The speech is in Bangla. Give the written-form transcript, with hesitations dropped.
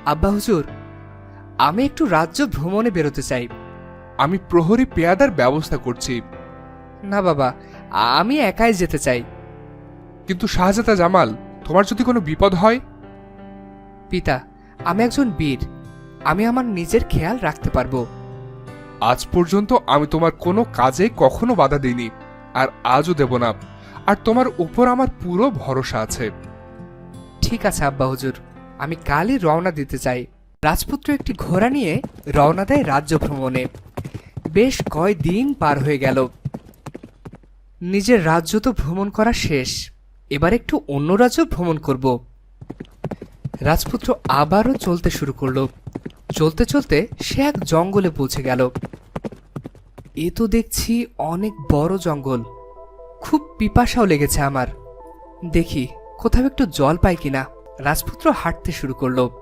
আব্বা হুজুর, আমি একটু রাজ্য ভ্রমণে বেরোতে চাই। আমি প্রহরী পেয়াদার ব্যবস্থা করছি। না বাবা, আমি একাই যেতে চাই। কিন্তু শাহজাদা জামাল, তোমার যদি কোনো বিপদ হয়? পিতা, আমি একজন বীর, আমি আমার নিজের খেয়াল রাখতে পারবো। আজ পর্যন্ত আমি তোমার কোনো কাজে কখনো বাধা দিইনি, আর আজও দেব না। আর তোমার উপর আমার পুরো ভরসা আছে। ঠিক আছে আব্বা হুজুর, আমি কালই রওনা দিতে চাই। রাজপুত্র একটি ঘোড়া নিয়ে রওনা দেয় রাজ্য ভ্রমণে। বেশ কয়দিন পার হয়ে গেল। নিজের রাজ্য তো ভ্রমণ করা শেষ, এবার একটু অন্য রাজ্য ভ্রমণ করব। রাজপুত্র আবারও চলতে শুরু করলো। চলতে চলতে সে এক জঙ্গলে পৌঁছে গেল। এ তো দেখছি অনেক বড় জঙ্গল। খুব পিপাসাও লেগেছে আমার। দেখি কোথাও একটু জল পাই কিনা। রাজপুত্র হাঁটতে শুরু করলো।